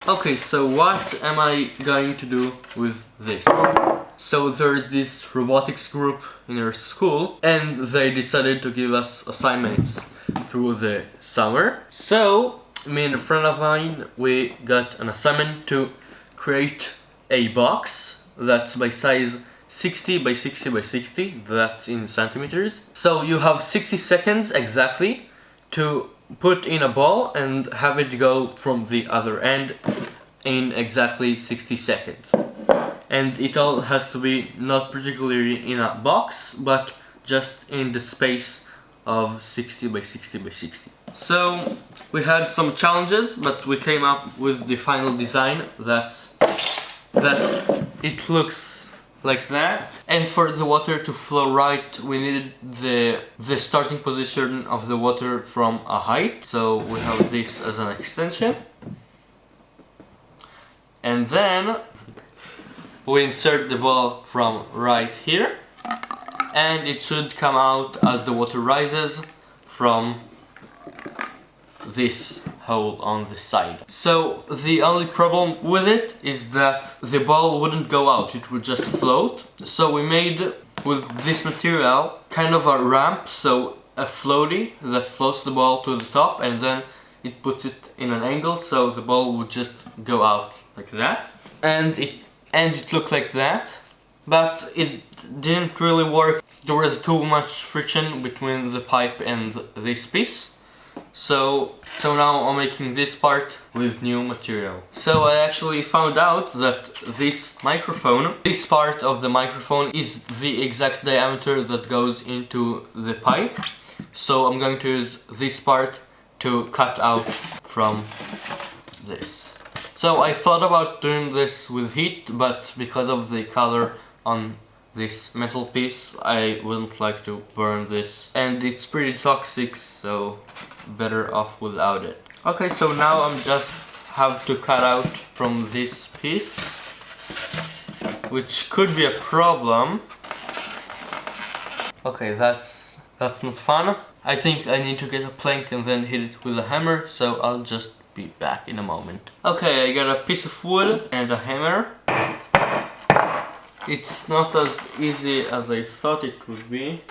Okay, so what am I going to do with this? So there's this robotics group in our school and they decided to give us assignments through the summer. So me and a friend of mine, we got an assignment to create a box that's by size 60 by 60 by 60, that's in centimeters. So you have 60 seconds exactly to put in a ball and have it go from the other end in exactly 60 seconds. And it all has to be not particularly in a box, but just in the space of 60 by 60 by 60. So we had some challenges, but we came up with the final design that it looks like that. And for the water to flow right, we needed the starting position of the water from a height. So we have this as an extension. And then we insert the ball from right here. And it should come out as the water rises from this hole on the side. So the only problem with it is that the ball wouldn't go out, it would just float. So we made with this material kind of a ramp, so a floaty that floats the ball to the top and then it puts it in an angle so the ball would just go out like that. And it looked like that, but it didn't really work. There was too much friction between the pipe and this piece. So now I'm making this part with new material. So I actually found out that this microphone, this part of the microphone is the exact diameter that goes into the pipe. So I'm going to use this part to cut out from this. So I thought about doing this with heat, but because of the color on this metal piece, I wouldn't like to burn this. And it's pretty toxic, so better off without it. Okay, so now I'm just have to cut out from this piece, which could be a problem. Okay, that's not fun. I think I need to get a plank and then hit it with a hammer, so I'll just be back in a moment. Okay, I got a piece of wood and a hammer. It's not as easy as I thought it would be.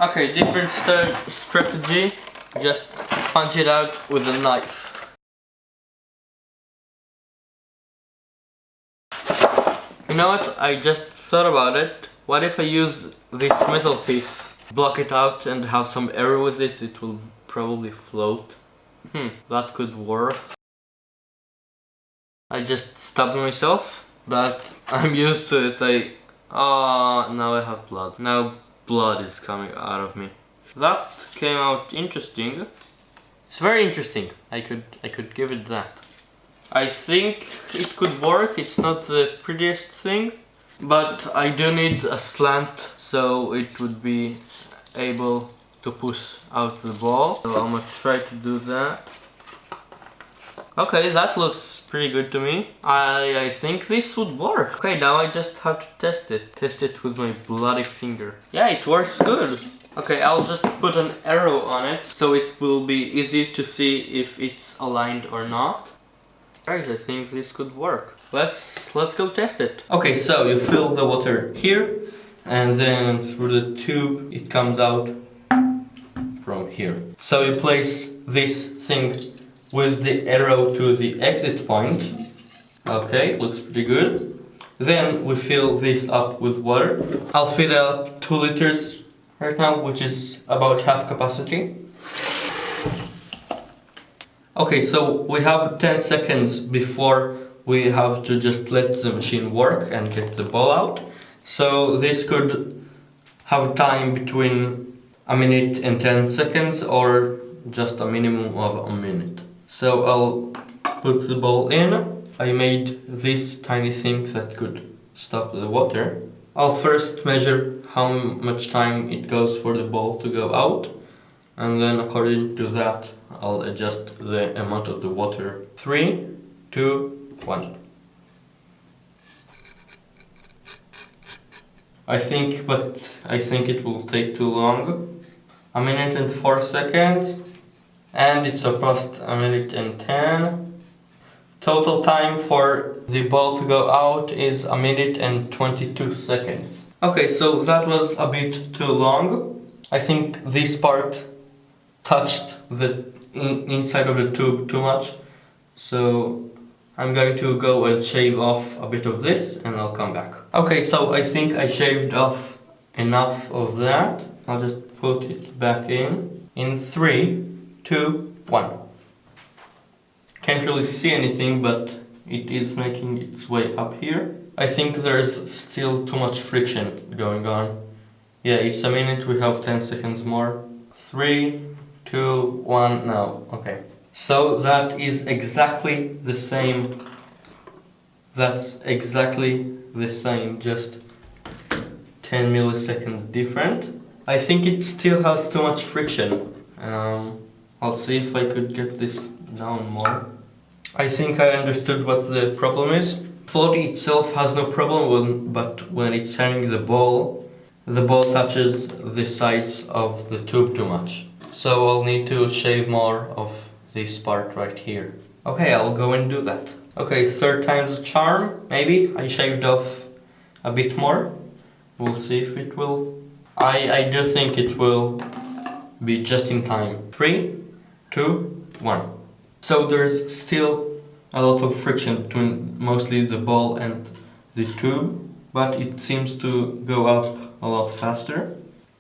Okay, different strategy, just punch it out with a knife. You know what, I just thought about it. What if I use this metal piece, block it out and have some air with it, it will probably float. That could work. I just stabbed myself, but I'm used to it. Now I have blood. Now blood is coming out of me. That came out interesting. It's very interesting. I could give it that. I think it could work. It's not the prettiest thing, but I do need a slant so it would be able to push out the ball. So I'm gonna try to do that. Okay, that looks pretty good to me. I think this would work. Okay, now I just have to test it. Test it with my bloody finger. Yeah, it works good. Okay, I'll just put an arrow on it so it will be easy to see if it's aligned or not. Right, I think this could work. Let's go test it. Okay, so you fill the water here and then through the tube it comes out from here. So you place this thing with the arrow to the exit point. Okay, looks pretty good. Then we fill this up with water. I'll fill up 2 liters right now, which is about half capacity. Okay, so we have 10 seconds before we have to just let the machine work and get the ball out. So this could have time between a minute and 10 seconds or just a minimum of a minute. So I'll put the ball in. I made this tiny thing that could stop the water. I'll first measure how much time it goes for the ball to go out, and then according to that I'll adjust the amount of the water. 3, 2, 1. I think it will take too long. 1 minute and 4 seconds, and it's past 1 minute and 10. Total time for the ball to go out is 1 minute and 22 seconds. Okay, so that was a bit too long. I think this part touched the inside of the tube too much, so I'm going to go and shave off a bit of this and I'll come back. Okay, so I think I shaved off enough of that. I'll just put it back in 3, 2, 1. Can't really see anything, but it is making its way up here. I think there's still too much friction going on. Yeah, it's 1 minute, we have 10 seconds more. 3, 2, 1, now. Okay. So that is exactly the same. That's exactly the same, just 10 milliseconds different. I think it still has too much friction. I'll see if I could get this down more. I think I understood what the problem is. Floaty itself has no problem, but when it's turning the ball touches the sides of the tube too much. So I'll need to shave more of this part right here. Okay, I'll go and do that. Okay, third time's a charm, maybe. I shaved off a bit more. We'll see if it will. I do think it will be just in time. 3, 2, 1. So there's still a lot of friction between mostly the ball and the tube, but it seems to go up a lot faster.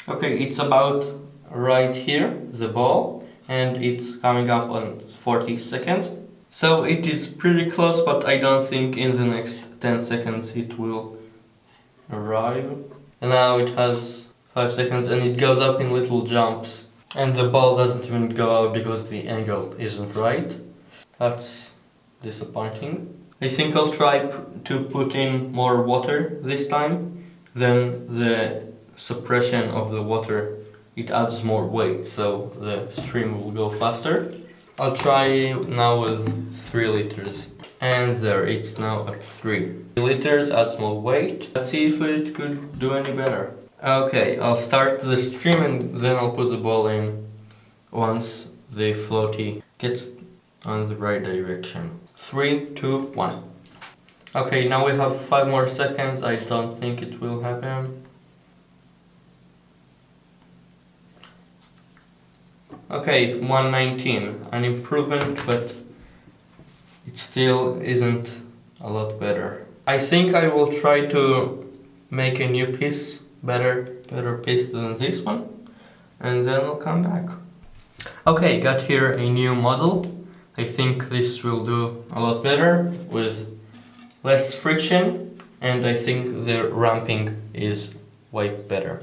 Okay, it's about right here, the ball, and it's coming up on 40 seconds. So it is pretty close, but I don't think in the next 10 seconds it will arrive. And now it has 5 seconds and it goes up in little jumps. And the ball doesn't even go out because the angle isn't right. That's disappointing. I think I'll try to put in more water this time. Then the suppression of the water, it adds more weight, so the stream will go faster. I'll try now with 3 liters. And there, it's now at 3. 3 liters adds more weight. Let's see if it could do any better. Okay, I'll start the stream and then I'll put the ball in once the floaty gets on the right direction. 3, 2, 1. Okay, now we have 5 more seconds. I don't think it will happen. Okay, 119. An improvement, but it still isn't a lot better. I think I will try to make a new piece, better piece than this one, and then I'll come back. Okay, got here a new model. I think this will do a lot better with less friction, and I think the ramping is way better.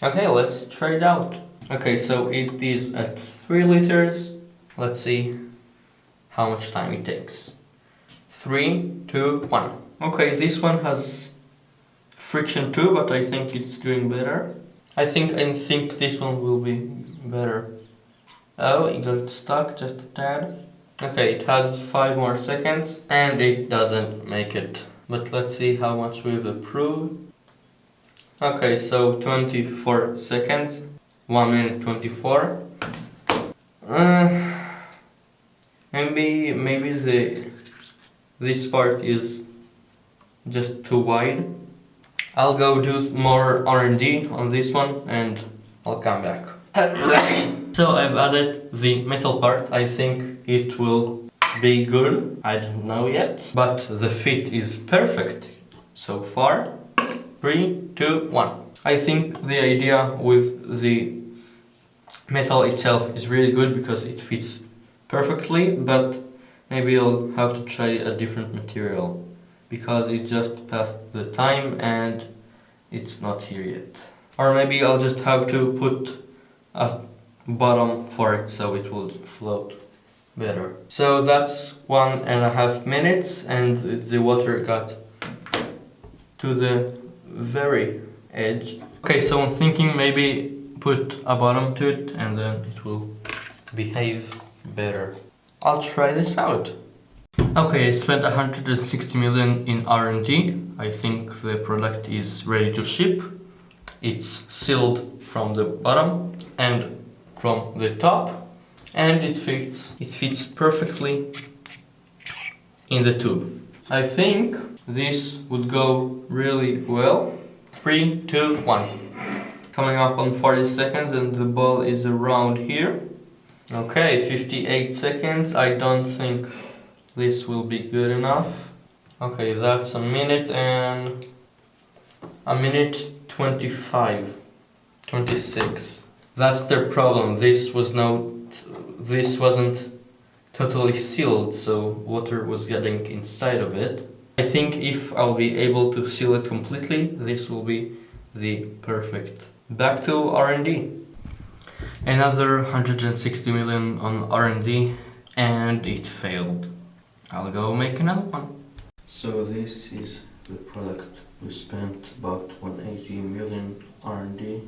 Okay, let's try it out. Okay, so it is at 3 liters. Let's see how much time it takes. 3, 2, 1. Okay, this one has friction too, but I think it's doing better. I think this one will be better. Oh, it got stuck just a tad. Okay, it has 5 more seconds and it doesn't make it. But let's see how much we've improved. Okay, so 24 seconds. 1 minute 24. Maybe this part is just too wide. I'll go do more R&D on this one and I'll come back. So I've added the metal part. I think it will be good. I don't know yet, but the fit is perfect so far. 3, 2, 1. I think the idea with the metal itself is really good because it fits perfectly, but maybe I'll have to try a different material because it just passed the time and it's not here yet. Or maybe I'll just have to put a bottom for it so it will float better. So that's 1.5 minutes and the water got to the very edge. Okay, so I'm thinking maybe put a bottom to it and then it will behave better. I'll try this out. Okay, I spent 160 million in R&D. I think the product is ready to ship. It's sealed from the bottom. and from the top, and it fits perfectly in the tube. I think this would go really well. 3, 2, 1. Coming up on 40 seconds and the ball is around here. Okay, 58 seconds. I don't think this will be good enough. Okay, that's a minute and a minute 25, 26. That's their problem. This wasn't totally sealed, so water was getting inside of it. I think if I'll be able to seal it completely, this will be the perfect. Back to R&D. Another 160 million on R&D, and it failed. I'll go make another one. So this is the product. We spent about 180 million R&D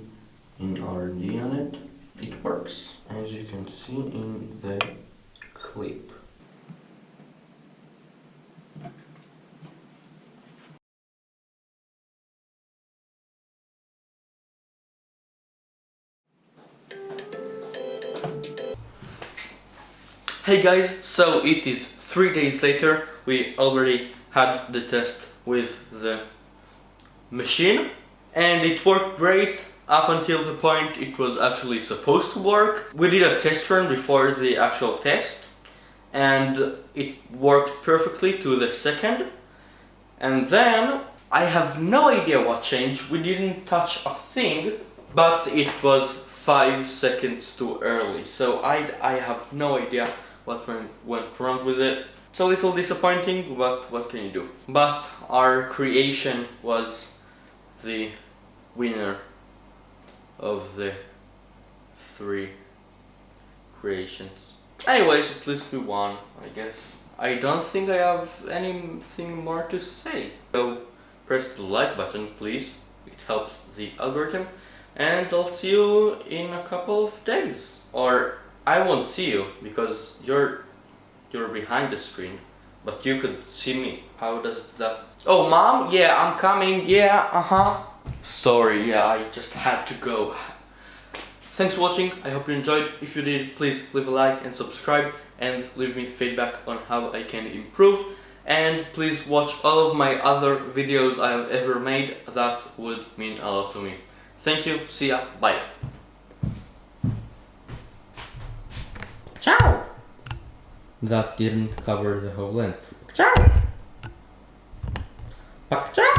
on it. It works, as you can see in the clip. Hey guys, so it is 3 days later. We already had the test with the machine and it worked great up until the point it was actually supposed to work. We did a test run before the actual test and it worked perfectly to the second, and then I have no idea what changed. We didn't touch a thing, but it was 5 seconds too early, so I have no idea what went wrong with it. It's a little disappointing, but what can you do? But our creation was the winner of the 3 creations. Anyways, at least we won, I guess. I don't think I have anything more to say. So press the like button, please. It helps the algorithm. And I'll see you in a couple of days. Or I won't see you because you're behind the screen, but you could see me. How does that? Oh, mom? Yeah, I'm coming. Yeah, Sorry, yeah, I just had to go. Thanks for watching. I hope you enjoyed. If you did, please leave a like and subscribe and leave me feedback on how I can improve. And please watch all of my other videos I have ever made. That would mean a lot to me. Thank you. See ya. Bye. Ciao! That didn't cover the whole length. Ciao! Pak ciao!